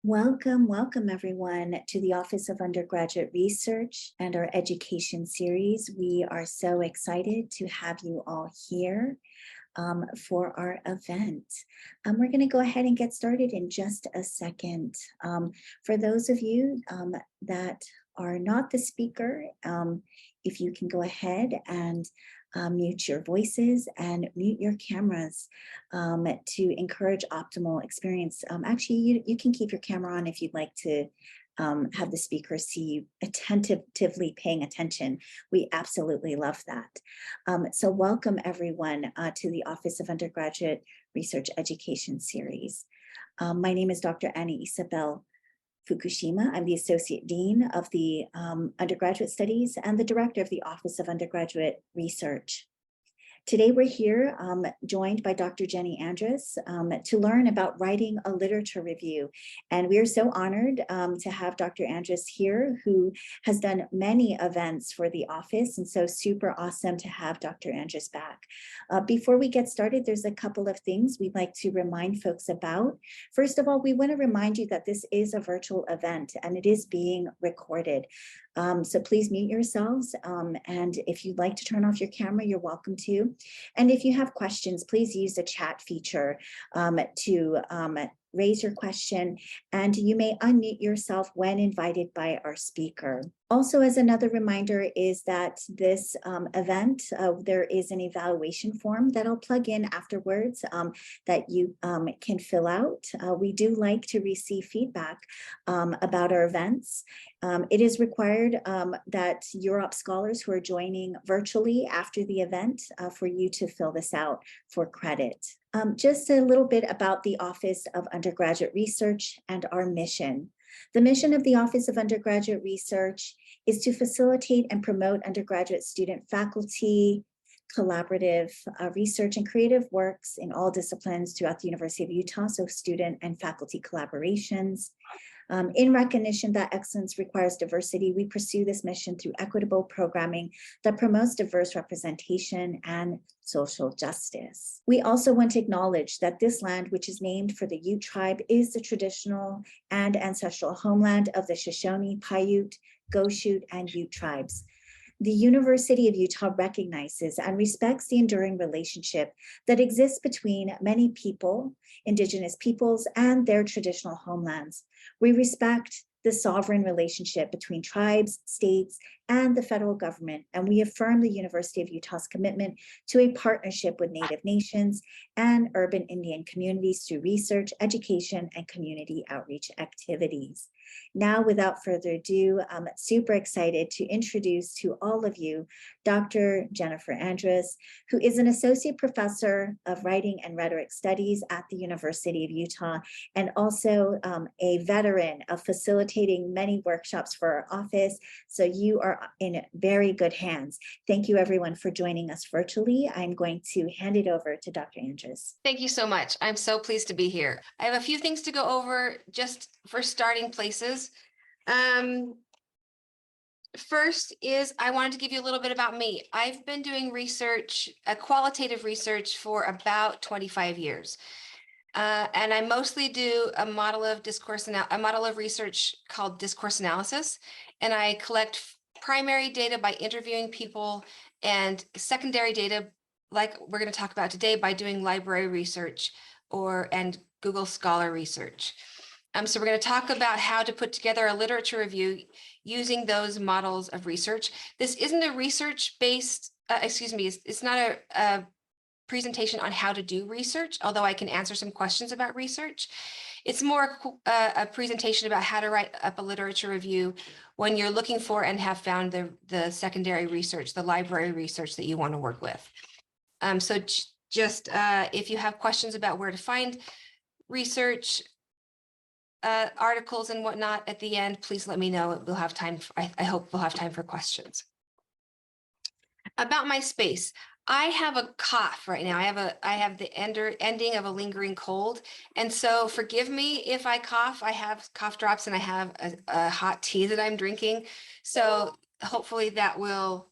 Welcome everyone to the Office of Undergraduate Research and our education series. We are so excited to have you all here for our event. We're going to go ahead and get started in just a second. For those of you that are not the speaker, if you can go ahead and mute your voices and mute your cameras to encourage optimal experience. Actually, you can keep your camera on if you'd like to have the speaker see you attentively paying attention. We absolutely love that. So welcome everyone to the Office of Undergraduate Research Education series. My name is Dr. Annie Isabel Fukushima. I'm the Associate Dean of the Undergraduate Studies and the Director of the Office of Undergraduate Research. Today we're here joined by Dr. Jenny Andrus to learn about writing a literature review. And we are so honored to have Dr. Andrus here, who has done many events for the office, and so super awesome to have Dr. Andrus back. Before we get started, there's a couple of things we'd like to remind folks about. First of all, we want to remind you that this is a virtual event and it is being recorded. So please mute yourselves. And if you'd like to turn off your camera, you're welcome to. And if you have questions, please use the chat feature to raise your question, and you may unmute yourself when invited by our speaker. Also, as another reminder, is that this event, there is an evaluation form that I'll plug in afterwards that you can fill out. We do like to receive feedback about our events. It is required that UROP scholars who are joining virtually after the event for you to fill this out for credit. Just a little bit about the Office of Undergraduate Research and our mission. The mission of the Office of Undergraduate Research is to facilitate and promote undergraduate student faculty, collaborative research and creative works in all disciplines throughout the University of Utah, so student and faculty collaborations. In recognition that excellence requires diversity, we pursue this mission through equitable programming that promotes diverse representation and social justice. We also want to acknowledge that this land, which is named for the Ute tribe, is the traditional and ancestral homeland of the Shoshone, Paiute, Goshute, and Ute tribes. The University of Utah recognizes and respects the enduring relationship that exists between many people, Indigenous peoples, and their traditional homelands. We respect the sovereign relationship between tribes, states, and the federal government, and we affirm the University of Utah's commitment to a partnership with Native nations and urban Indian communities through research, education, and community outreach activities. Now, without further ado, I'm super excited to introduce to all of you Dr. Jennifer Andrus, who is an associate professor of writing and rhetoric studies at the University of Utah, and also a veteran of facilitating many workshops for our office. So you are in very good hands. Thank you everyone for joining us virtually. I'm going to hand it over to Dr. Andrus. Thank you so much. I'm so pleased to be here. I have a few things to go over just for starting places. First is I wanted to give you a little bit about me. I've been doing research, qualitative research for about 25 years. And I mostly do a model of research called discourse analysis. And I collect primary data by interviewing people and secondary data, like we're going to talk about today, by doing library research and Google Scholar research. So we're going to talk about how to put together a literature review using those models of research. This isn't a research-based, it's not a presentation on how to do research, although I can answer some questions about research. It's more a presentation about how to write up a literature review when you're looking for and have found the secondary research, the library research that you want to work with. So just if you have questions about where to find research, articles and whatnot at the end, please let me know. We'll have time. I hope we'll have time for questions. About my space, I have a cough right now. I have the ending of a lingering cold, and so forgive me if I cough. I have cough drops and I have a hot tea that I'm drinking. So hopefully that will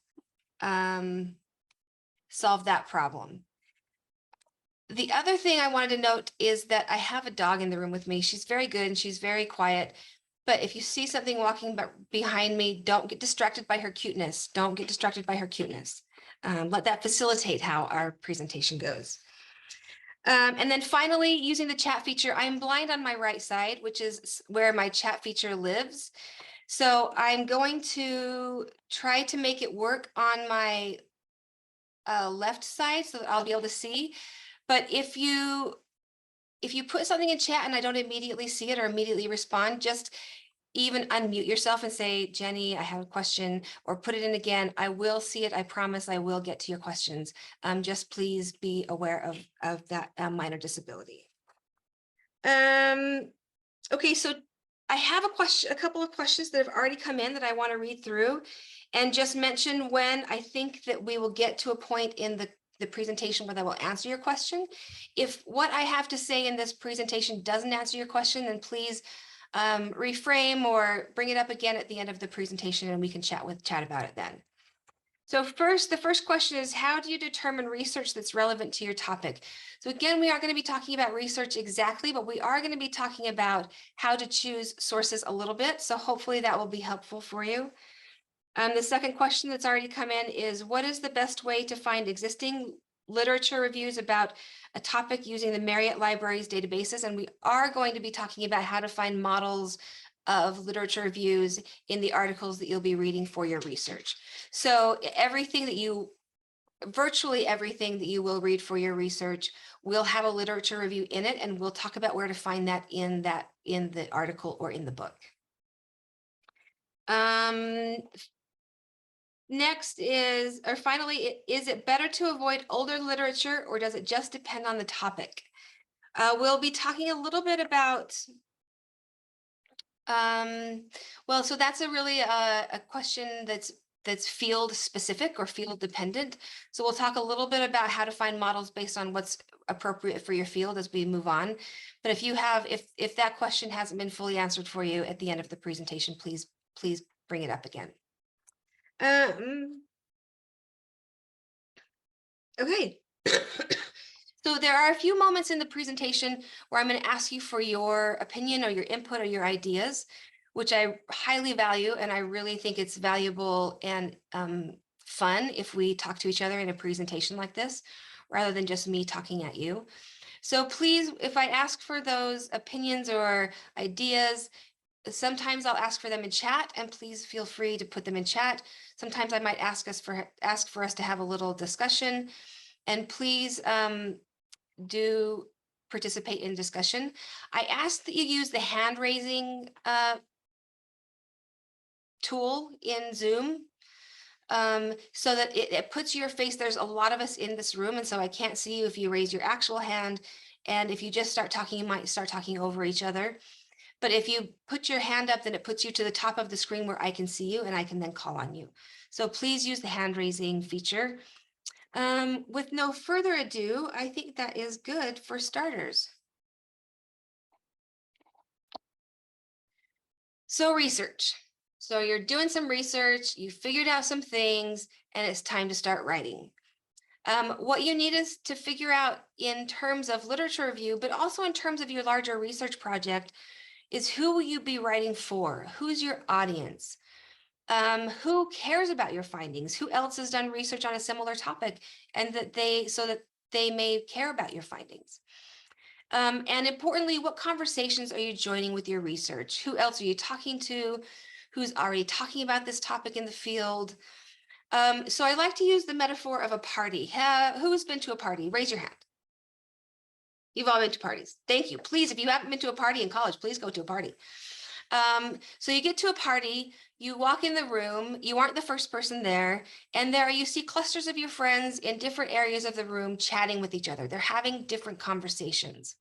solve that problem. The other thing I wanted to note is that I have a dog in the room with me. She's very good and she's very quiet. But if you see something walking behind me, don't get distracted by her cuteness. Don't get distracted by her cuteness. Let that facilitate how our presentation goes. And then finally, using the chat feature, I'm blind on my right side, which is where my chat feature lives. So I'm going to try to make it work on my left side so that I'll be able to see. But if you put something in chat and I don't immediately see it or immediately respond, just even unmute yourself and say, Jenny, I have a question, or put it in again. I will see it. I promise I will get to your questions. Just please be aware of that minor disability. Okay, so I have a couple of questions that have already come in that I want to read through and just mention when I think that we will get to a point in the presentation where I will answer your question. If what I have to say in this presentation doesn't answer your question, then please reframe or bring it up again at the end of the presentation and we can chat about it then. So the first question is, how do you determine research that's relevant to your topic? So again, we aren't going to be talking about research exactly, but we are going to be talking about how to choose sources a little bit. So hopefully that will be helpful for you. The second question that's already come in is, what is the best way to find existing literature reviews about a topic using the Marriott Library's databases? And we are going to be talking about how to find models of literature reviews in the articles that you'll be reading for your research. So virtually everything that you will read for your research will have a literature review in it, and we'll talk about where to find that in the article or in the book. Next is, or finally, is it better to avoid older literature or does it just depend on the topic? We'll be talking a little bit about, well, so that's a question that's field specific or field dependent. So we'll talk a little bit about how to find models based on what's appropriate for your field as we move on. But if that question hasn't been fully answered for you at the end of the presentation, please bring it up again. Okay. So there are a few moments in the presentation where I'm going to ask you for your opinion or your input or your ideas, which I highly value, and I really think it's valuable and fun if we talk to each other in a presentation like this, rather than just me talking at you. So please, if I ask for those opinions or ideas, sometimes I'll ask for them in chat, and please feel free to put them in chat. Sometimes I might ask for us to have a little discussion, and please do participate in discussion. I ask that you use the hand raising tool in Zoom so that it puts your face. There's a lot of us in this room, and so I can't see you if you raise your actual hand. And if you just start talking, you might start talking over each other. But if you put your hand up, then it puts you to the top of the screen where I can see you and I can then call on you. So please use the hand raising feature. With no further ado, I think that is good for starters. So research. So you're doing some research, you figured out some things, and it's time to start writing. What you need is to figure out in terms of literature review, but also in terms of your larger research project, is who will you be writing for? Who's your audience? Who cares about your findings? Who else has done research on a similar topic and so that they may care about your findings? And importantly, what conversations are you joining with your research? Who else are you talking to? Who's already talking about this topic in the field? So I like to use the metaphor of a party. Who's been to a party? Raise your hand. You've all been to parties. Thank you. Please, if you haven't been to a party in college, please go to a party. So you get to a party, you walk in the room, you aren't the first person there, and there you see clusters of your friends in different areas of the room chatting with each other. They're having different conversations.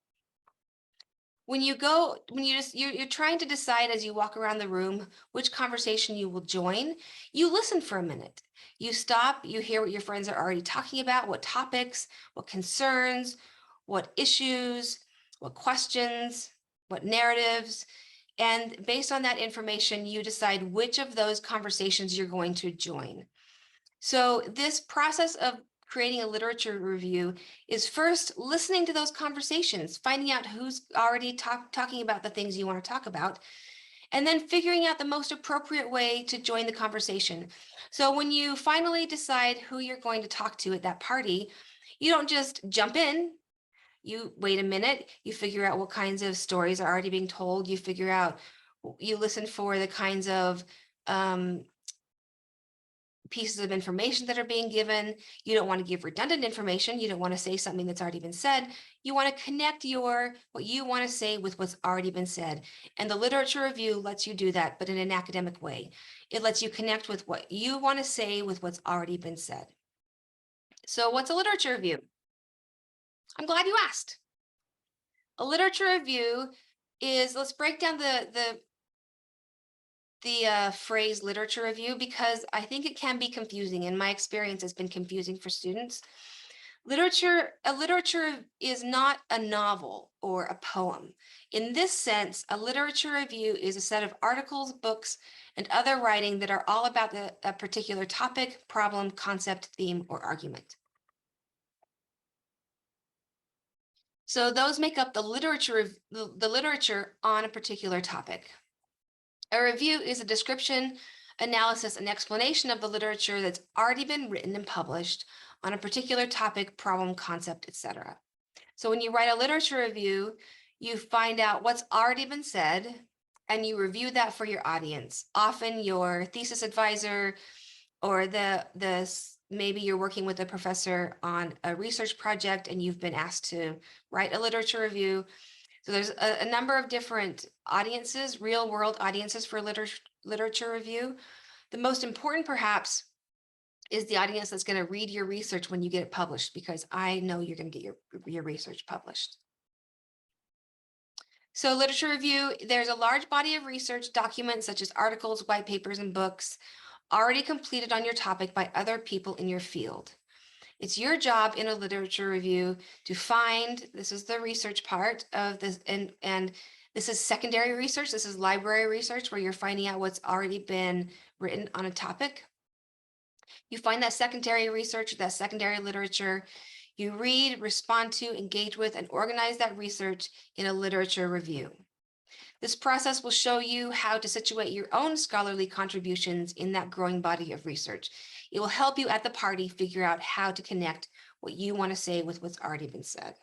When you're trying to decide as you walk around the room which conversation you will join, you listen for a minute. You stop, you hear what your friends are already talking about, what topics, what concerns, what issues, what questions, what narratives. And based on that information, you decide which of those conversations you're going to join. So this process of creating a literature review is first listening to those conversations, finding out who's already talking about the things you want to talk about, and then figuring out the most appropriate way to join the conversation. So when you finally decide who you're going to talk to at that party, you don't just jump in. You wait a minute, you figure out what kinds of stories are already being told, you listen for the kinds of um, pieces of information that are being given. You don't want to give redundant information. You don't want to say something that's already been said. You want to connect what you want to say with what's already been said. And the literature review lets you do that, but in an academic way. It lets you connect with what you want to say with what's already been said. So what's a literature review? I'm glad you asked. A literature review is, let's break down the phrase literature review, because I think it can be confusing. In my experience, it's been confusing for students. A literature is not a novel or a poem. In this sense, a literature review is a set of articles, books, and other writing that are all about a particular topic, problem, concept, theme, or argument. So those make up the literature on a particular topic. A review is a description, analysis, and explanation of the literature that's already been written and published on a particular topic, problem, concept, etc. So when you write a literature review, you find out what's already been said and you review that for your audience. Often your thesis advisor or maybe you're working with a professor on a research project and you've been asked to write a literature review. So there's a number of different audiences, real world audiences for literature review. The most important perhaps is the audience that's going to read your research when you get it published, because I know you're going to get your research published. So literature review, there's a large body of research documents such as articles, white papers, and books already completed on your topic by other people in your field. It's your job in a literature review to find, this is the research part of this, and this is secondary research, this is library research where you're finding out what's already been written on a topic. You find that secondary research, that secondary literature, you read, respond to, engage with, and organize that research in a literature review. This process will show you how to situate your own scholarly contributions in that growing body of research. It will help you at the party figure out how to connect what you want to say with what's already been said.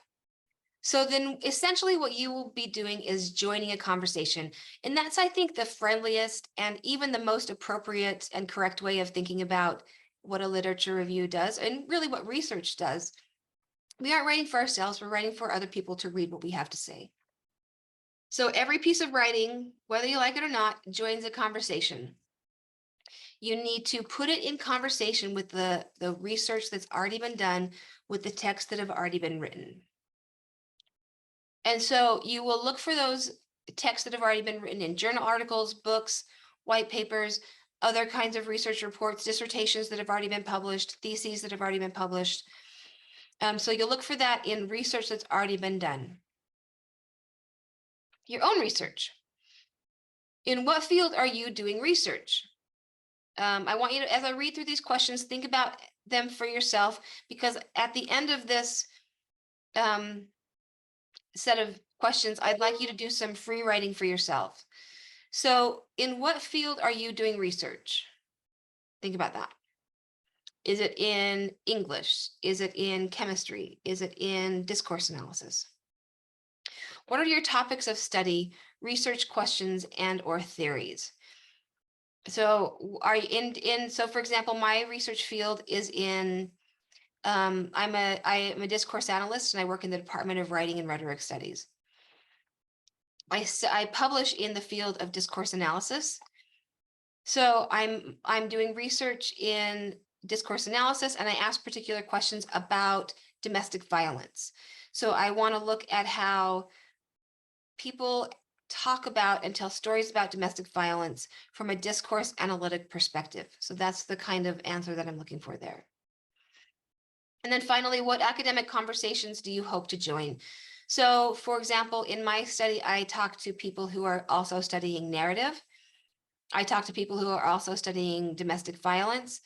So then essentially what you will be doing is joining a conversation. And that's, I think, the friendliest and even the most appropriate and correct way of thinking about what a literature review does and really what research does. We aren't writing for ourselves, we're writing for other people to read what we have to say. So every piece of writing, whether you like it or not, joins a conversation. You need to put it in conversation with the research that's already been done, with the texts that have already been written. And so you will look for those texts that have already been written in journal articles, books, white papers, other kinds of research reports, dissertations that have already been published, theses that have already been published. So you'll look for that in research that's already been done. Your own research. In what field are you doing research? I want you to, as I read through these questions, think about them for yourself, because at the end of this set of questions, I'd like you to do some free writing for yourself. So in what field are you doing research? Think about that. Is it in English? Is it in chemistry? Is it in discourse analysis? What are your topics of study, research questions, and or theories? So are you so for example, my research field is in, I am a discourse analyst and I work in the Department of Writing and Rhetoric Studies. I publish in the field of discourse analysis. So I'm doing research in discourse analysis and I ask particular questions about domestic violence. So I want to look at how people talk about and tell stories about domestic violence from a discourse analytic perspective. So that's the kind of answer that I'm looking for there. And then finally, what academic conversations do you hope to join? So for example, in my study, I talk to people who are also studying narrative. I talk to people who are also studying domestic violence.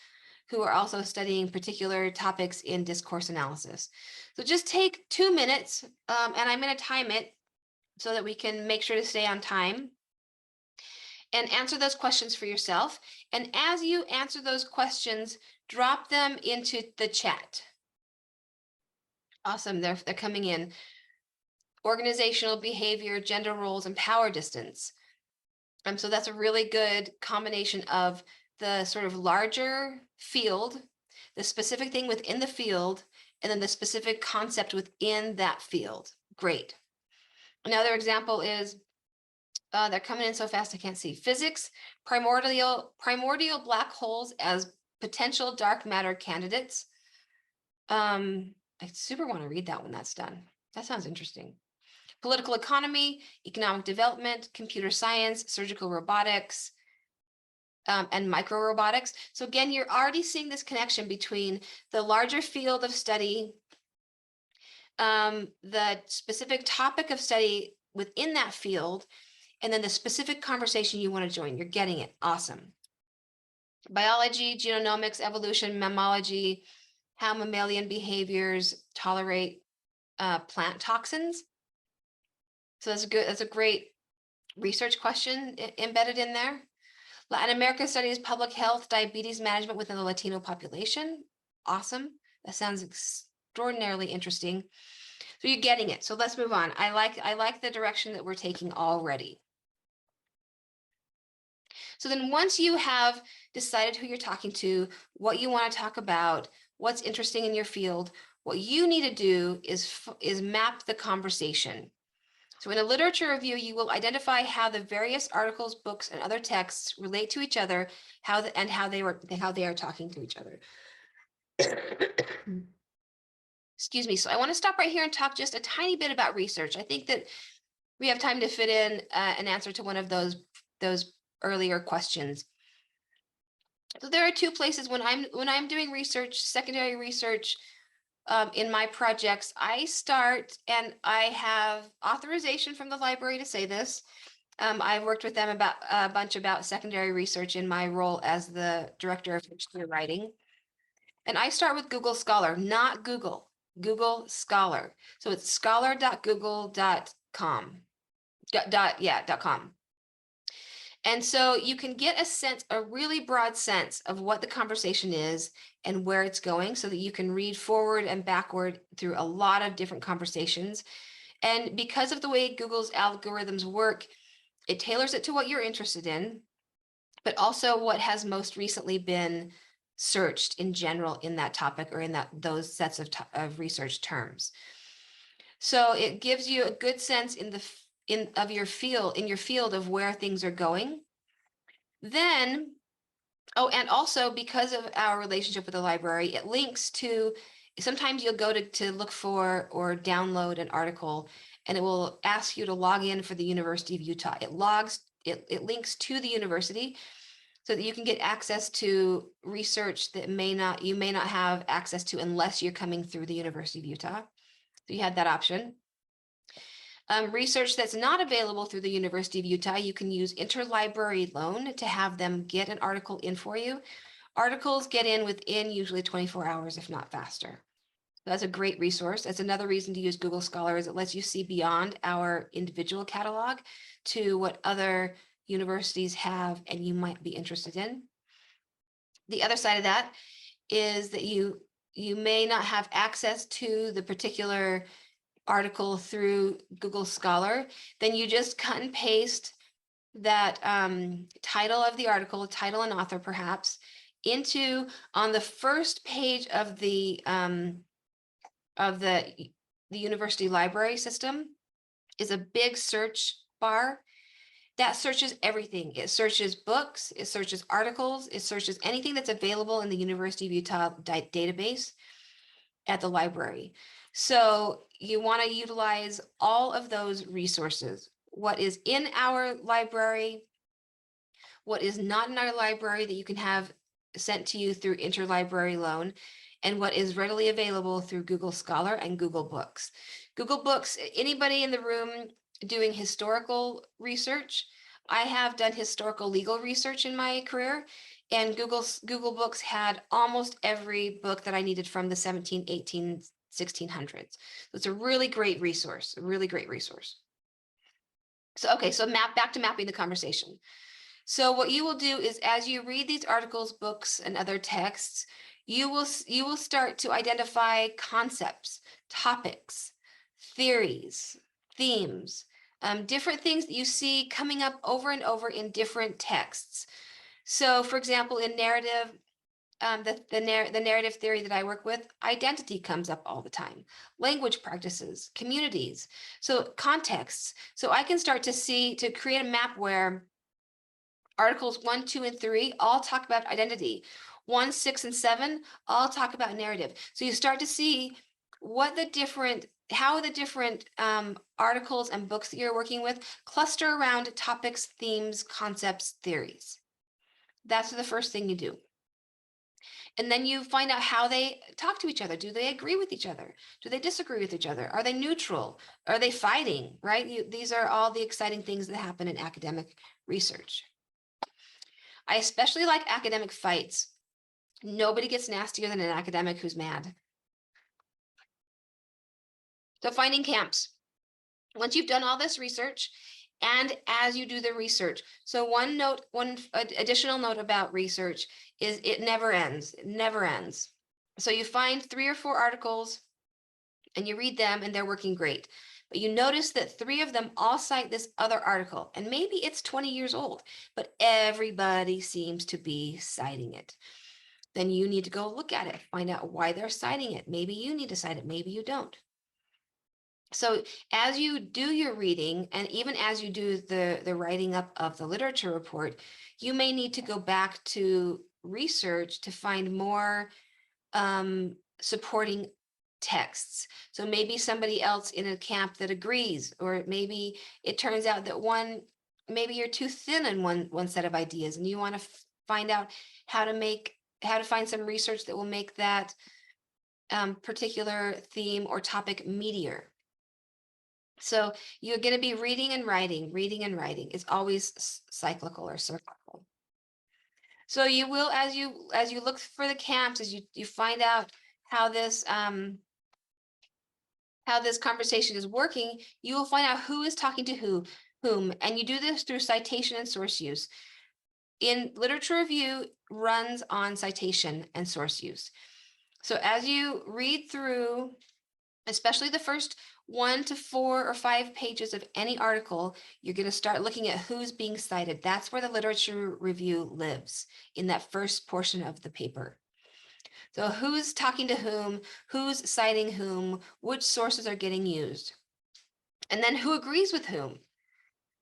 who are also studying particular topics in discourse analysis. So just take 2 minutes, and I'm going to time it so that we can make sure to stay on time, and answer those questions for yourself. And as you answer those questions, drop them into the chat. Awesome, they're coming in. Organizational behavior, gender roles, and power distance. So that's a really good combination of the sort of larger field, the specific thing within the field, and then the specific concept within that field. Great. Another example is, they're coming in so fast I can't see. Physics, primordial black holes as potential dark matter candidates. I super want to read that when that's done. That sounds interesting. Political economy, economic development, computer science, surgical robotics, and micro robotics. So again, you're already seeing this connection between the larger field of study, the specific topic of study within that field, and then the specific conversation you want to join. You're getting it. Awesome. Biology, genomics, evolution, mammalogy, how mammalian behaviors tolerate plant toxins. So that's good. That's a great research question embedded in there. Latin America studies public health, diabetes management within the Latino population. Awesome. That sounds extraordinarily interesting. So you're getting it. So let's move on. I like the direction that we're taking already. So then once you have decided who you're talking to, what you want to talk about, what's interesting in your field, what you need to do is map the conversation. So in a literature review, you will identify how the various articles, books, and other texts relate to each other, how they are talking to each other. Excuse me. So I want to stop right here and talk just a tiny bit about research. I think that we have time to fit in an answer to one of those earlier questions. So there are two places when I'm doing research, secondary research, in my projects, I start, and I have authorization from the library to say this. I've worked with them about a bunch about secondary research in my role as the director of first-year writing. And I start with Google Scholar, not Google, Google Scholar. So it's scholar.google.com. .com. And so you can get a really broad sense of what the conversation is and where it's going, so that you can read forward and backward through a lot of different conversations. And because of the way Google's algorithms work, it tailors it to what you're interested in, but also what has most recently been searched in general in that topic or in those sets of research terms. So it gives you a good sense in your field of where things are going. Then, and also because of our relationship with the library, it links to, sometimes you'll go to look for or download an article, and it will ask you to log in for the University of Utah. It links to the university so that you can get access to research that you may not have access to unless you're coming through the University of Utah. So you had that option. Research that's not available through the University of Utah, you can use interlibrary loan to have them get an article in for you. Articles get in within usually 24 hours, if not faster. That's a great resource. That's another reason to use Google Scholar, is it lets you see beyond our individual catalog to what other universities have and you might be interested in. The other side of that is that you may not have access to the particular article through Google Scholar. Then you just cut and paste that title of the article, title and author perhaps, on the first page of the university library system is a big search bar that searches everything. It searches books, it searches articles, it searches anything that's available in the University of Utah database at the library. So you want to utilize all of those resources. What is in our library, what is not in our library that you can have sent to you through interlibrary loan, and what is readily available through Google Scholar and Google Books. Google Books, anybody in the room doing historical research? I have done historical legal research in my career. And Google Books had almost every book that I needed from the 17, 18, 1600s. So it's a really great resource, a really great resource. So, okay, so back to mapping the conversation. So what you will do is, as you read these articles, books, and other texts, you will start to identify concepts, topics, theories, themes, different things that you see coming up over and over in different texts. So, for example, in narrative, the narrative theory that I work with, identity comes up all the time, language practices, communities, so contexts. So I can start to create a map where Articles 1, 2, and 3 all talk about identity. 1, 6, and 7 all talk about narrative. So you start to see how the different articles and books that you're working with cluster around topics, themes, concepts, theories. That's the first thing you do. And then you find out how they talk to each other. Do they agree with each other? Do they disagree with each other? Are they neutral? Are they fighting? Right? These are all the exciting things that happen in academic research. I especially like academic fights. Nobody gets nastier than an academic who's mad. So finding camps. Once you've done all this research, and as you do the research, so one additional note about research is it never ends. It never ends. So you find 3 or 4 articles and you read them and they're working great. But you notice that 3 of them all cite this other article, and maybe it's 20 years old, but everybody seems to be citing it. Then you need to go look at it, find out why they're citing it. Maybe you need to cite it, maybe you don't. So as you do your reading, and even as you do the writing up of the literature report, you may need to go back to research to find more supporting texts. So maybe somebody else in a camp that agrees, or maybe it turns out that maybe you're too thin in one set of ideas, and you want to find out how to find some research that will make that particular theme or topic meatier. So you're going to be reading and writing, reading and writing. It's always cyclical or cyclical. So you will, as you look for the camps, as you find out how this conversation is working, you will find out who is talking to whom, and you do this through citation and source use. In literature review, runs on citation and source use. So as you read through, especially the first 1 to 4 or 5 pages of any article, you're going to start looking at who's being cited. That's where the literature review lives, in that first portion of the paper. So who's talking to whom, who's citing whom, which sources are getting used, and then who agrees with whom.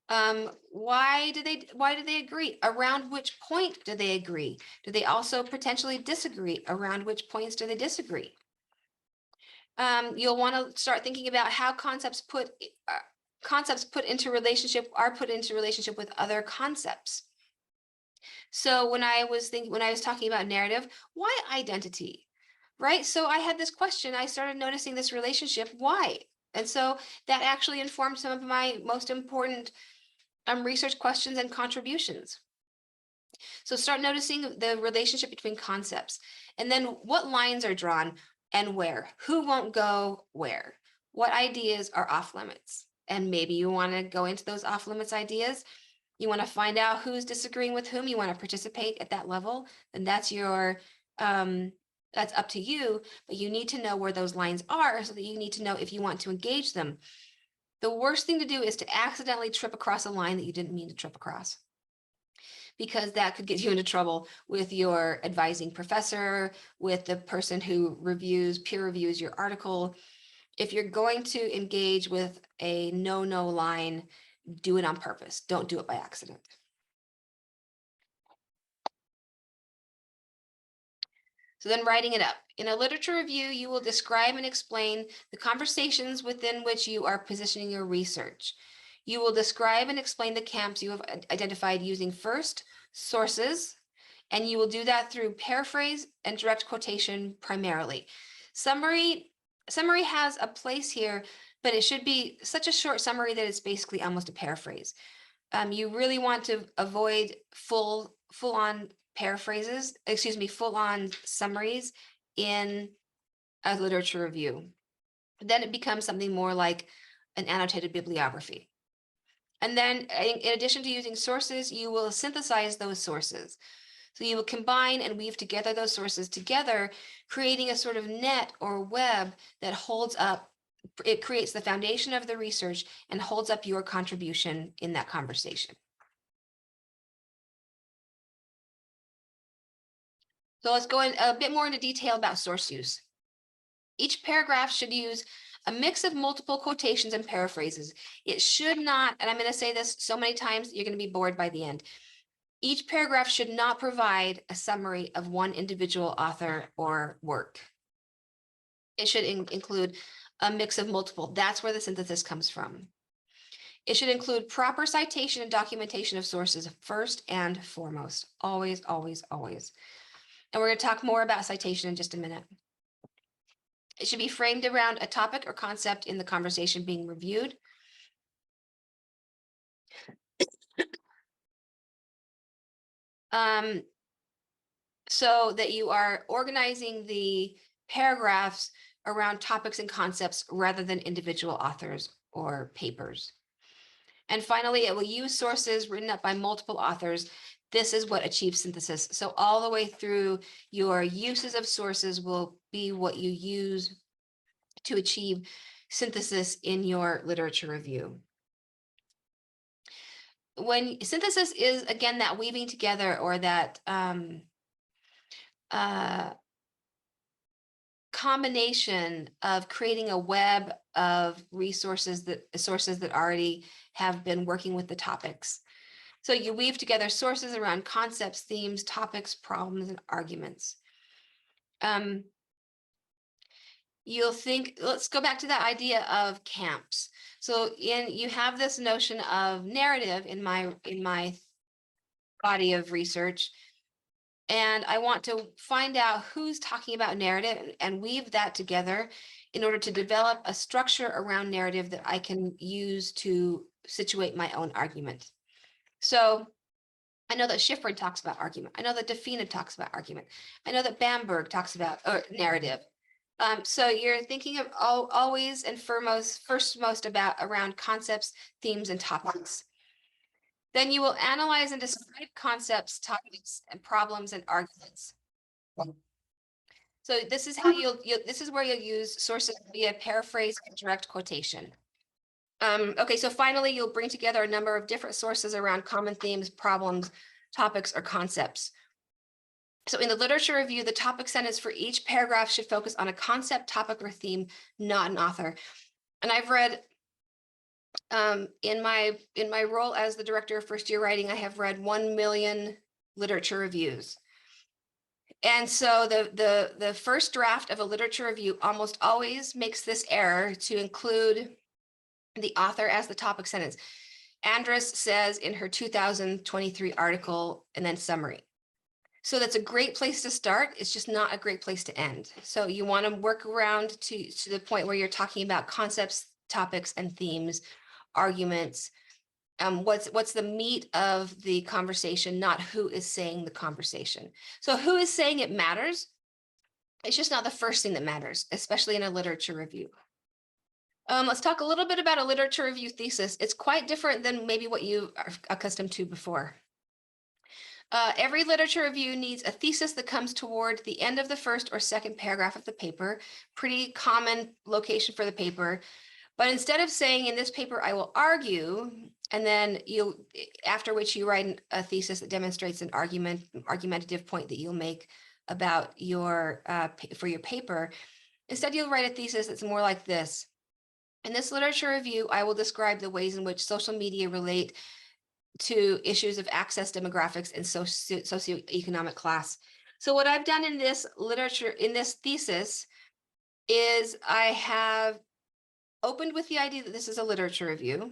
Why do they agree? Around which point do they agree? Do they also potentially disagree? Around which points do they disagree? You'll want to start thinking about how concepts put into relationship with other concepts. So when I was talking about narrative, why identity? Right? So I had this question, I started noticing this relationship, why? And so that actually informed some of my most important research questions and contributions. So start noticing the relationship between concepts, and then what lines are drawn and where, who won't go where, what ideas are off limits. And maybe you want to go into those off limits ideas. You want to find out who's disagreeing with whom. You want to participate at that level, and that's up to you, but you need to know where those lines are, so that you need to know if you want to engage them. The worst thing to do is to accidentally trip across a line that you didn't mean to trip across, because that could get you into trouble with your advising professor, with the person who peer reviews your article. If you're going to engage with a no line, do it on purpose. Don't do it by accident. So then writing it up. In a literature review, you will describe and explain the conversations within which you are positioning your research. You will describe and explain the camps you have identified using first sources, and you will do that through paraphrase and direct quotation primarily. Summary has a place here, but it should be such a short summary that it's basically almost a paraphrase. You really want to avoid full on full-on summaries in a literature review. Then it becomes something more like an annotated bibliography. And then in addition to using sources, you will synthesize those sources. So you will combine and weave together those sources together, creating a sort of net or web that holds up, it creates the foundation of the research and holds up your contribution in that conversation. So let's go in a bit more into detail about source use. Each paragraph should use a mix of multiple quotations and paraphrases. It should not, and I'm going to say this so many times, you're going to be bored by the end. Each paragraph should not provide a summary of one individual author or work. It should include a mix of multiple. That's where the synthesis comes from. It should include proper citation and documentation of sources first and foremost. Always, always, always. And we're going to talk more about citation in just a minute. It should be framed around a topic or concept in the conversation being reviewed. So that you are organizing the paragraphs around topics and concepts rather than individual authors or papers. And finally, it will use sources written up by multiple authors. This is what achieves synthesis. So all the way through, your uses of sources will be what you use to achieve synthesis in your literature review. When synthesis is, again, that weaving together or that combination of creating a web of sources that already have been working with the topics. So you weave together sources around concepts, themes, topics, problems, and arguments. You'll think, let's go back to that idea of camps. So you have this notion of narrative in my body of research. And I want to find out who's talking about narrative and weave that together in order to develop a structure around narrative that I can use to situate my own argument. So I know that Schifrin talks about argument. I know that Defina talks about argument. I know that Bamberg talks about narrative. So you're thinking of always and firstmost about around concepts, themes, and topics. Then you will analyze and describe concepts, topics, and problems and arguments. So this is how this is where you'll use sources via paraphrase and direct quotation. Okay, so finally, you'll bring together a number of different sources around common themes, problems, topics, or concepts. So in the literature review, the topic sentence for each paragraph should focus on a concept, topic, or theme, not an author. And I've read in my role as the director of first year writing, I have read 1 million literature reviews. And so the first draft of a literature review almost always makes this error to include the author as the topic sentence. Andrus says in her 2023 article, and then summary. So that's a great place to start. It's just not a great place to end. So you want to work around to the point where you're talking about concepts, topics, and themes, arguments. What's the meat of the conversation, not who is saying the conversation. So who is saying it matters. It's just not the first thing that matters, especially in a literature review. Let's talk a little bit about a literature review thesis. It's quite different than maybe what you are accustomed to before. Every literature review needs a thesis that comes toward the end of the first or second paragraph of the paper. Pretty common location for the paper. But instead of saying in this paper, I will argue, and then after which you write a thesis that demonstrates an argumentative point that you'll make about for your paper, instead you'll write a thesis that's more like this. In this literature review, I will describe the ways in which social media relate to issues of access, demographics, and socioeconomic class. So what I've done in this thesis is I have opened with the idea that this is a literature review.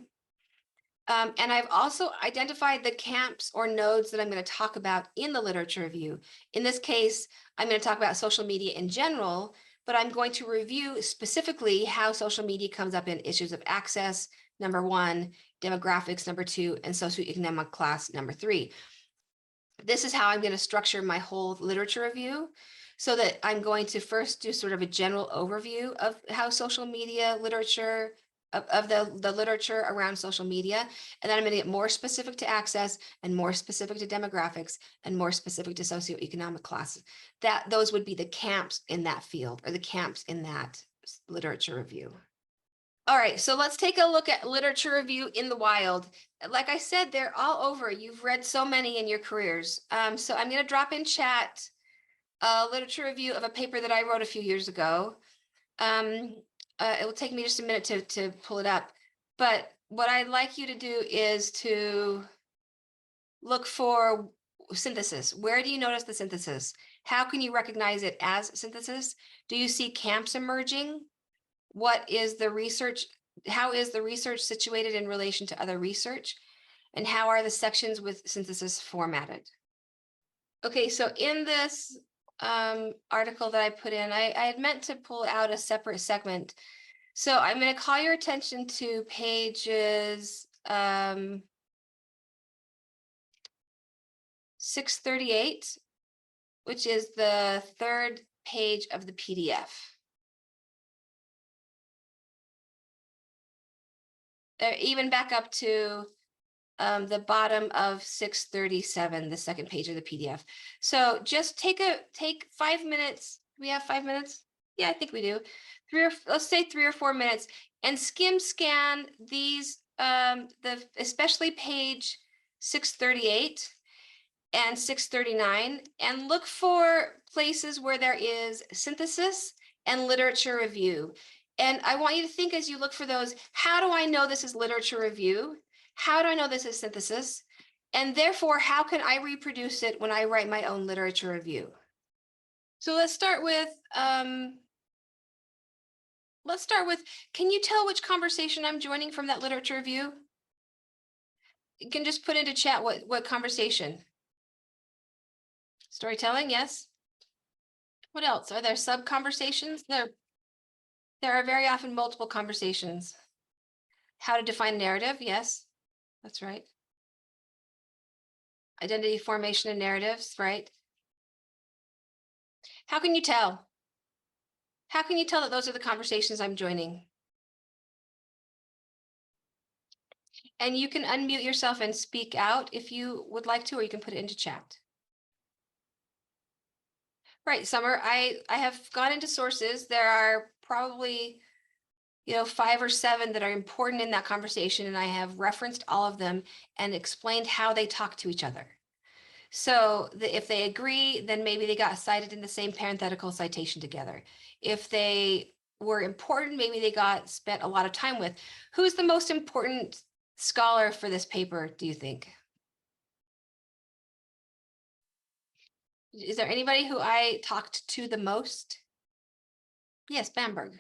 And I've also identified the camps or nodes that I'm going to talk about in the literature review. In this case, I'm going to talk about social media in general, but I'm going to review specifically how social media comes up in issues of access, number 1, demographics, number 2, and socioeconomic class, number 3. this is how I'm going to structure my whole literature review, so that I'm going to first do sort of a general overview of how social media literature, of the literature around social media. And then I'm going to get more specific to access and more specific to demographics and more specific to socioeconomic classes. Those would be the camps in that field, or the camps in that literature review. All right, so let's take a look at literature review in the wild. Like I said, they're all over. You've read so many in your careers. So I'm going to drop in chat a literature review of a paper that I wrote a few years ago. It will take me just a minute to pull it up. But what I'd like you to do is to look for synthesis. Where do you notice the synthesis? How can you recognize it as synthesis? Do you see camps emerging? What is the research? How is the research situated in relation to other research? And how are the sections with synthesis formatted? Okay, so in this article that I put in, I had meant to pull out a separate segment. So I'm going to call your attention to pages 638, which is the third page of the PDF. Even back up to the bottom of 637, the second page of the PDF. So just take 5 minutes. We have 5 minutes? Yeah, I think we do. Let's say 3 or 4 minutes, and scan these, especially page 638 and 639, and look for places where there is synthesis and literature review. And I want you to think, as you look for those, how do I know this is literature review? How do I know this is synthesis? And therefore, how can I reproduce it when I write my own literature review? So let's start with, can you tell which conversation I'm joining from that literature review? You can just put into chat what conversation. Storytelling, yes. What else? Are there sub-conversations? There are very often multiple conversations. How to define narrative, yes, that's right. Identity formation and narratives, right? How can you tell? How can you tell that those are the conversations I'm joining? And you can unmute yourself and speak out if you would like to, or you can put it into chat. Right, Summer, I have gone into sources. There are probably, 5 or 7 that are important in that conversation, and I have referenced all of them and explained how they talk to each other. So if they agree, then maybe they got cited in the same parenthetical citation together. If they were important, maybe they got spent a lot of time with. Who's the most important scholar for this paper, do you think? Is there anybody who I talked to the most? Yes, Bamberg.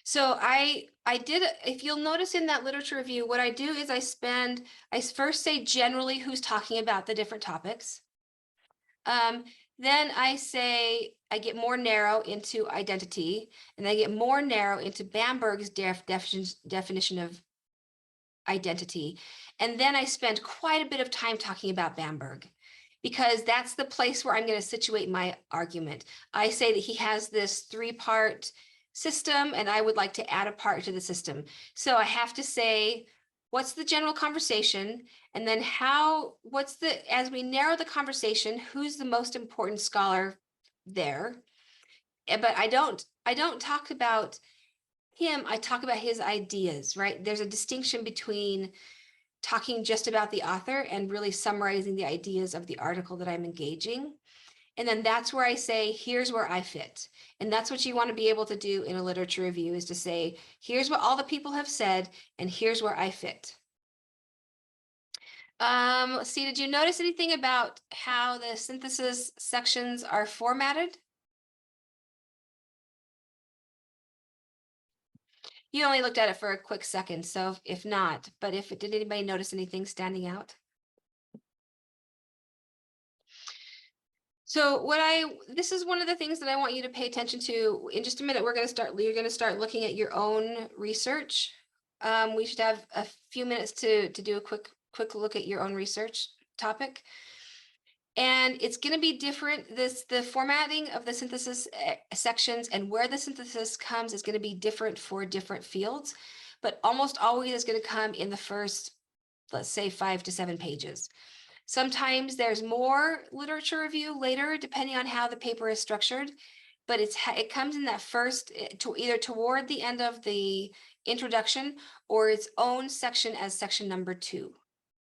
So I did, if you'll notice in that literature review, what I do is I first say generally who's talking about the different topics. Then I get more narrow into identity, and I get more narrow into Bamberg's definition of identity. And then I spend quite a bit of time talking about Bamberg, because that's the place where I'm going to situate my argument. I say that he has this 3-part system, and I would like to add a part to the system. So I have to say, what's the general conversation? And then as we narrow the conversation, who's the most important scholar there? But I don't talk about him, I talk about his ideas, right? There's a distinction between talking just about the author and really summarizing the ideas of the article that I'm engaging. And then that's where I say, here's where I fit. And that's what you want to be able to do in a literature review, is to say, here's what all the people have said, and here's where I fit. Let's see, did you notice anything about how the synthesis sections are formatted? You only looked at it for a quick second, so if not, but did anybody notice anything standing out? So this is one of the things that I want you to pay attention to. In just a minute, you're going to start looking at your own research. We should have a few minutes to do a quick look at your own research. topic. And it's going to be different. The formatting of the synthesis sections and where the synthesis comes is going to be different for different fields, but almost always is going to come in the first, let's say, 5 to 7 pages. Sometimes there's more literature review later, depending on how the paper is structured, but it comes in that first, either toward the end of the introduction or its own section as section number 2,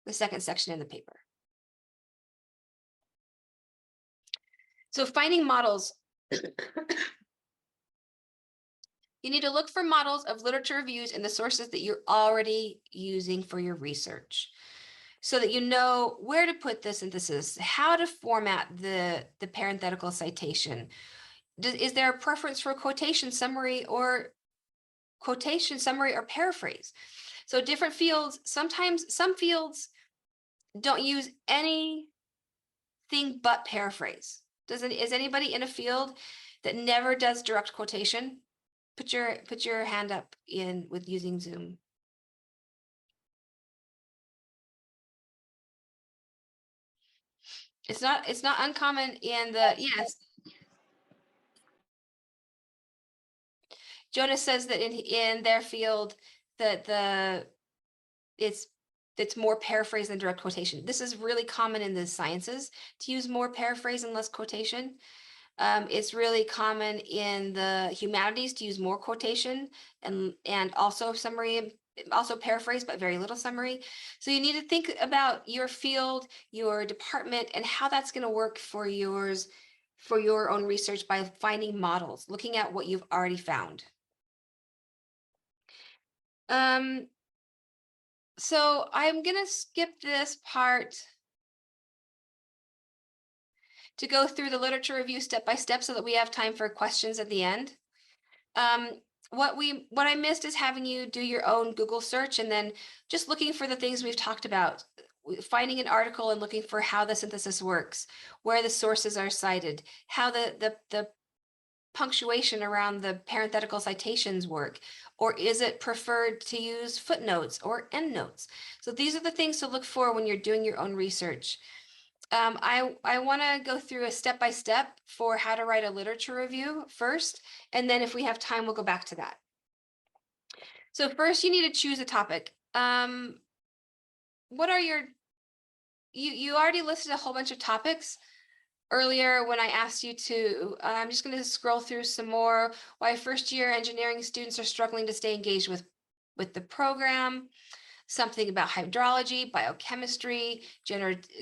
the second section in the paper. So finding models. You need to look for models of literature reviews in the sources that you're already using for your research, so that you know where to put the synthesis, how to format the parenthetical citation. Is there a preference for quotation summary or paraphrase? So different fields, sometimes some fields don't use anything but paraphrase. Is anybody in a field that never does direct quotation? Put your hand up with using Zoom. It's not uncommon in the, yes. Jonas says that in their field that it's more paraphrase than direct quotation. This is really common in the sciences to use more paraphrase and less quotation. It's really common in the humanities to use more quotation and also summary, also paraphrase, but very little summary. So you need to think about your field, your department, and how that's going to work for your own research by finding models, looking at what you've already found. So I'm going to skip this part to go through the literature review step by step so that we have time for questions at the end. What I missed is having you do your own Google search and then just looking for the things we've talked about, finding an article and looking for how the synthesis works, where the sources are cited, how the punctuation around the parenthetical citations work, or is it preferred to use footnotes or endnotes? So these are the things to look for when you're doing your own research. I want to go through a step-by-step for how to write a literature review first, and then if we have time, we'll go back to that. So first, you need to choose a topic. What are you already listed a whole bunch of topics earlier when I asked you to. I'm just going to scroll through some more. Why first-year engineering students are struggling to stay engaged with the program. Something about hydrology, biochemistry,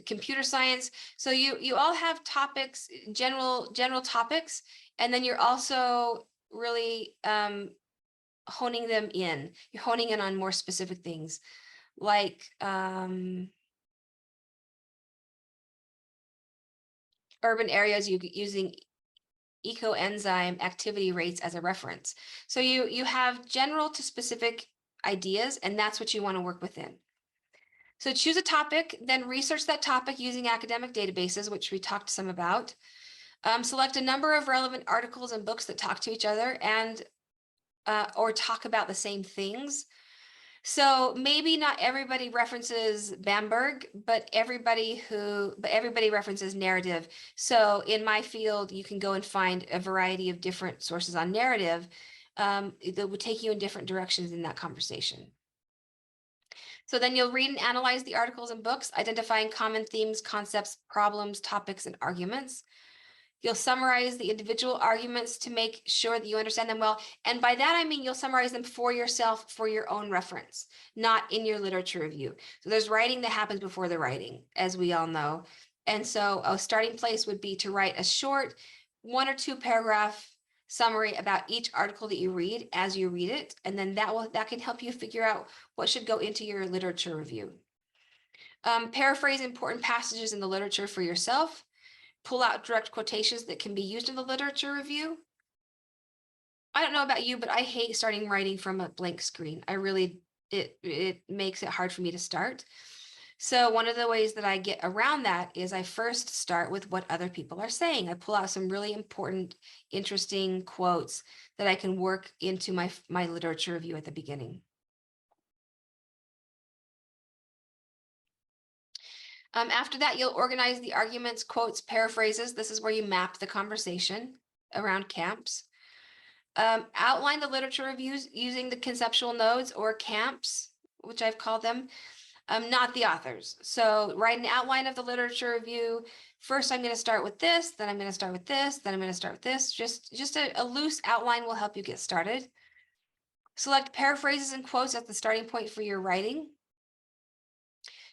computer science. So you all have topics, general topics, and then you're also really honing them in. You're honing in on more specific things like urban areas using ecoenzyme activity rates as a reference. So you have general to specific ideas, and that's what you want to work within. So choose a topic, then research that topic using academic databases, which we talked some about. Select a number of relevant articles and books that talk to each other and or talk about the same things. So maybe not everybody references Bamberg, but everybody references narrative. So in my field, you can go and find a variety of different sources on narrative that would take you in different directions in that conversation. So then you'll read and analyze the articles and books, identifying common themes, concepts, problems, topics, and arguments. You'll summarize the individual arguments to make sure that you understand them well. And by that, I mean you'll summarize them for yourself for your own reference, not in your literature review. So there's writing that happens before the writing, as we all know. And so a starting place would be to write a short 1 or 2 paragraph summary about each article that you read as you read it. And then that can help you figure out what should go into your literature review. Paraphrase important passages in the literature for yourself. Pull out direct quotations that can be used in the literature review. I don't know about you, but I hate starting writing from a blank screen. It makes it hard for me to start. So one of the ways that I get around that is I first start with what other people are saying. I pull out some really important, interesting quotes that I can work into my literature review at the beginning. After that, you'll organize the arguments, quotes, paraphrases. This is where you map the conversation around camps. Outline the literature reviews using the conceptual nodes or camps, which I've called them, not the authors. So write an outline of the literature review. First, I'm going to start with this, then I'm going to start with this, then I'm going to start with this. Just a loose outline will help you get started. Select paraphrases and quotes as the starting point for your writing.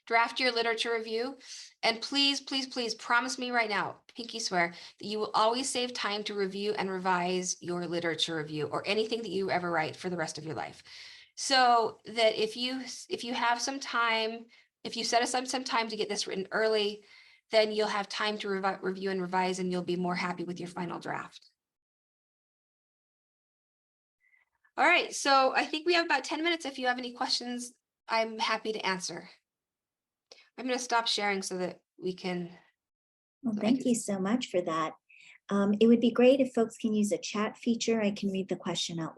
Draft your literature review, and please, please, please promise me right now, pinky swear, that you will always save time to review and revise your literature review or anything that you ever write for the rest of your life. So that if you have some time, if you set aside some time to get this written early, then you'll have time to review and revise, and you'll be more happy with your final draft. All right, so I think we have about 10 minutes. If you have any questions, I'm happy to answer. I'm going to stop sharing so that we can. Well, So I thank can- you so much for that. It would be great if folks can use a chat feature. I can read the question out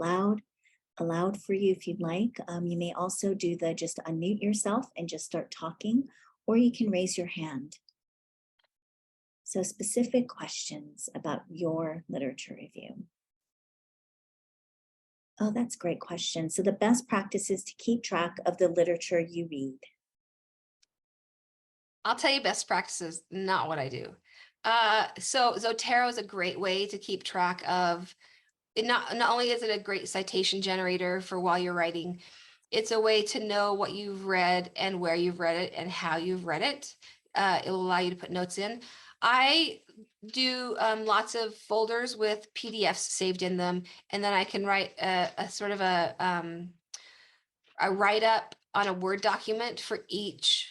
aloud for you if you'd like. You may also do the just unmute yourself and just start talking, or you can raise your hand. So specific questions about your literature review. Oh, that's a great question. So the best practice is to keep track of the literature you read. I'll tell you best practices, not what I do. So Zotero is a great way to keep track of it. Not only is it a great citation generator for while you're writing, it's a way to know what you've read and where you've read it and how you've read it. It will allow you to put notes in. I do lots of folders with PDFs saved in them, and then I can write a sort of a write up on a Word document for each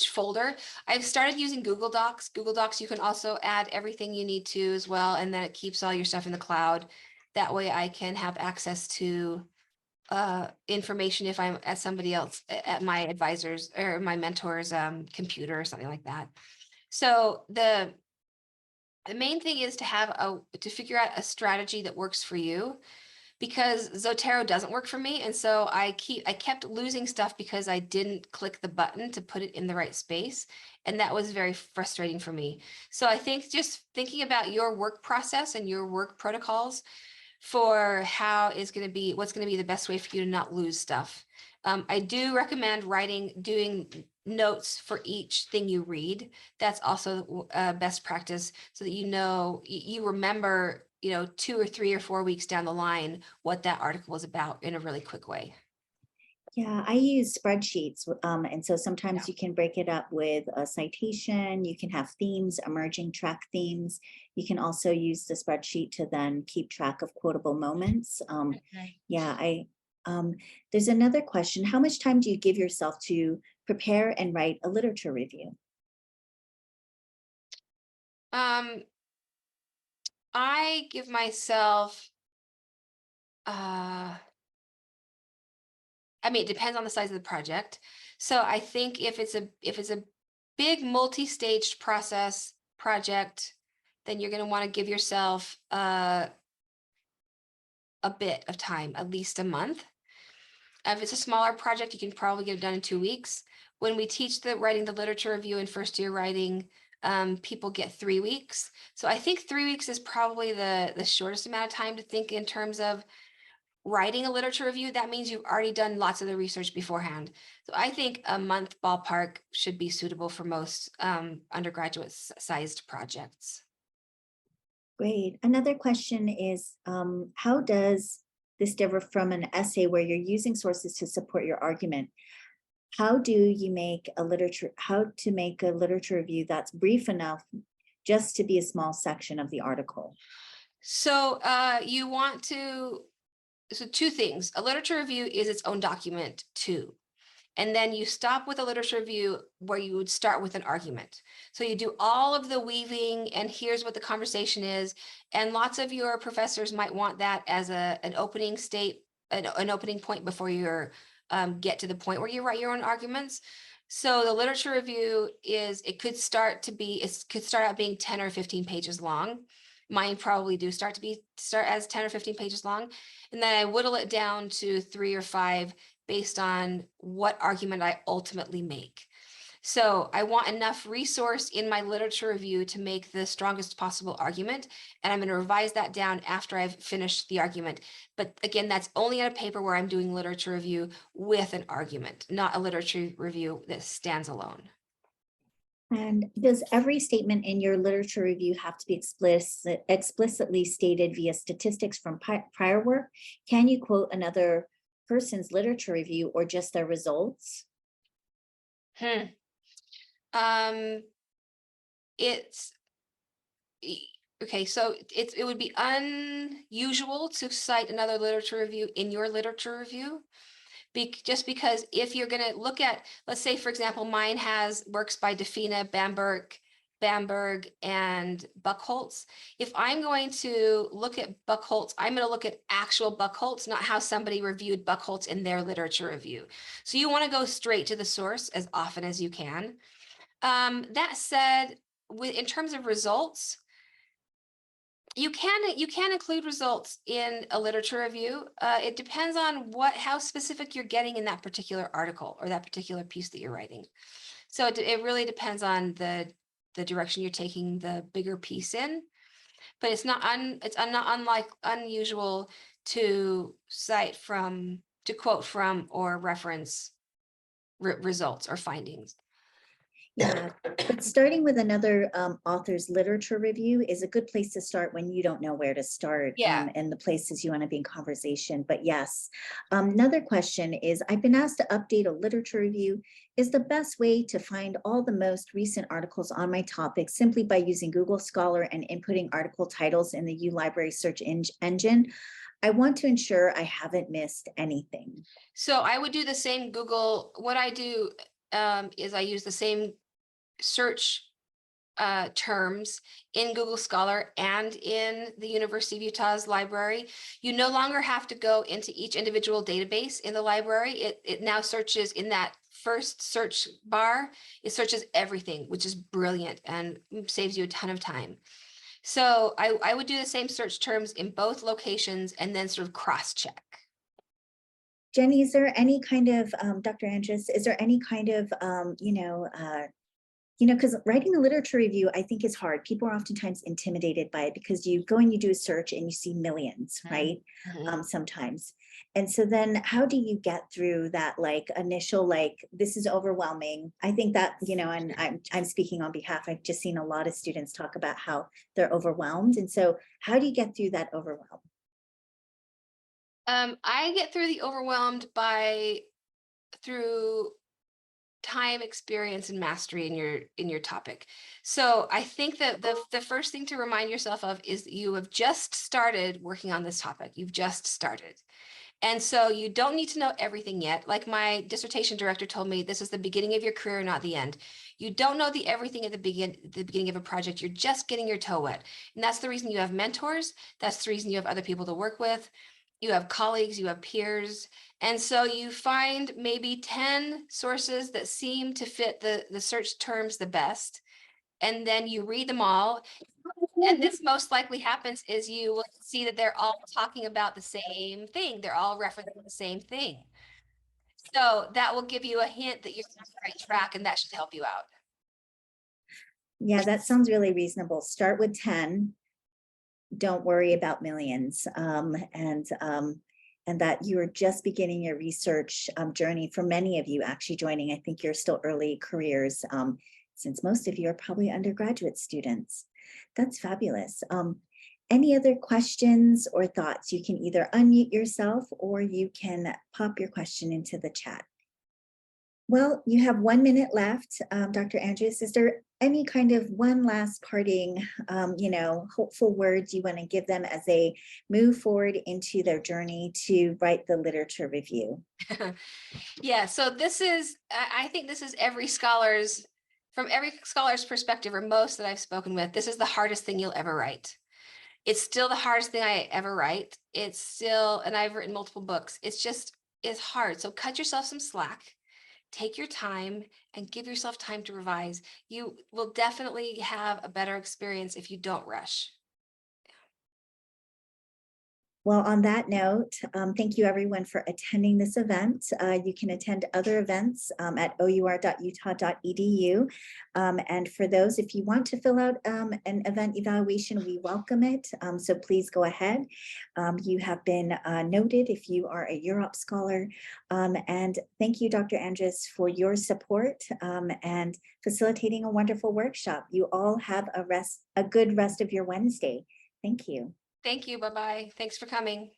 folder. I've started using Google Docs. Google Docs, you can also add everything you need to as well, and then it keeps all your stuff in the cloud. That way I can have access to information if I'm at somebody else, at my advisor's or my mentor's computer or something like that. So the main thing is to figure out a strategy that works for you, because Zotero doesn't work for me. And so I kept losing stuff because I didn't click the button to put it in the right space. And that was very frustrating for me. So I think just thinking about your work process and your work protocols for what's going to be the best way for you to not lose stuff. I do recommend doing notes for each thing you read. That's also best practice, so that you remember, 2 or 3 or 4 weeks down the line what that article was about in a really quick way. Yeah, I use spreadsheets. And so sometimes Yeah. you can break it up with a citation, you can have themes, emerging track themes. You can also use the spreadsheet to then keep track of quotable moments. Yeah, there's another question. How much time do you give yourself to prepare and write a literature review? I give myself, it depends on the size of the project. So I think if it's a big multi-staged project, then you're going to want to give yourself a bit of time, at least a month. If it's a smaller project, you can probably get it done in 2 weeks. When we teach writing the literature review in first year writing, people get 3 weeks. So I think 3 weeks is probably the shortest amount of time to think in terms of writing a literature review. That means you've already done lots of the research beforehand. So I think a month ballpark should be suitable for most undergraduate sized projects. Great. Another question is, how does this differ from an essay where you're using sources to support your argument? How to make a literature review that's brief enough just to be a small section of the article? So so 2 things. A literature review is its own document too. And then you stop with a literature review where you would start with an argument. So you do all of the weaving, and here's what the conversation is. And lots of your professors might want that as an opening point before you get to the point where you write your own arguments. So the literature review could start out being 10 or 15 pages long. Mine probably do start as 10 or 15 pages long. And then I whittle it down to 3 or 5 based on what argument I ultimately make. So I want enough resource in my literature review to make the strongest possible argument. And I'm going to revise that down after I've finished the argument. But again, that's only on a paper where I'm doing literature review with an argument, not a literature review that stands alone. And does every statement in your literature review have to be explicitly stated via statistics from prior work? Can you quote another person's literature review or just their results? Hmm. Um, it's okay. So it would be unusual to cite another literature review in your literature review. Just because if you're going to look at, let's say, for example, mine has works by Defina, Bamberg, and Buchholz. If I'm going to look at Buchholz, I'm going to look at actual Buchholz, not how somebody reviewed Buchholz in their literature review. So you want to go straight to the source as often as you can. That said, in terms of results, you can include results in a literature review. It depends on how specific you're getting in that particular article or that particular piece that you're writing. So it really depends on the direction you're taking the bigger piece in. But it's not unusual to quote from or reference results or findings. Yeah, but starting with another author's literature review is a good place to start when you don't know where to start Yeah. and the places you want to be in conversation. But yes, another question is, I've been asked to update a literature review. Is the best way to find all the most recent articles on my topic simply by using Google Scholar and inputting article titles in the uLibrary search engine? I want to ensure I haven't missed anything. So I would do the same Google. What I do is I use the same search terms in Google Scholar and in the University of Utah's library. You no longer have to go into each individual database in the library. It now searches in that first search bar. It searches everything, which is brilliant and saves you a ton of time. So I would do the same search terms in both locations and then sort of cross-check. Jenny, is there any kind of, Dr. Andrus, is there any kind of, because writing a literature review, I think is hard. People are oftentimes intimidated by it because you go and you do a search and you see millions, right? Sometimes. And so then how do you get through that like initial, like, this is overwhelming? I think that, and I'm speaking on behalf, I've just seen a lot of students talk about how they're overwhelmed. And so how do you get through that overwhelm? I get through the overwhelmed through time, experience, and mastery in your topic. So I think that the first thing to remind yourself of is that you have just started working on this topic. You've just started. And so you don't need to know everything yet. Like my dissertation director told me, this is the beginning of your career, not the end. You don't know everything at the beginning of a project. You're just getting your toe wet. And that's the reason you have mentors. That's the reason you have other people to work with. You have colleagues, you have peers. And so you find maybe 10 sources that seem to fit the search terms the best. And then you read them all. And this most likely happens is you will see that they're all talking about the same thing. They're all referencing the same thing. So that will give you a hint that you're on the right track and that should help you out. Yeah, that sounds really reasonable. Start with 10. Don't worry about millions. And that you're just beginning your research journey. For many of you actually joining, I think you're still early careers, since most of you are probably undergraduate students. That's fabulous. Any other questions or thoughts? You can either unmute yourself or you can pop your question into the chat. Well, you have 1 minute left, Dr. Andrus. Is there any kind of one last parting, hopeful words you want to give them as they move forward into their journey to write the literature review? Yeah, so I think this is from every scholar's perspective, or most that I've spoken with, this is the hardest thing you'll ever write. It's still the hardest thing I ever write. And I've written multiple books. It's hard. So cut yourself some slack, take your time and give yourself time to revise. You will definitely have a better experience if you don't rush. Well, on that note, thank you everyone for attending this event. You can attend other events at our.utah.edu. And for those, if you want to fill out an event evaluation, we welcome it. So please go ahead. You have been noted if you are a Europe scholar. And thank you, Dr. Andrus, for your support and facilitating a wonderful workshop. You all have a good rest of your Wednesday. Thank you. Thank you. Bye-bye. Thanks for coming.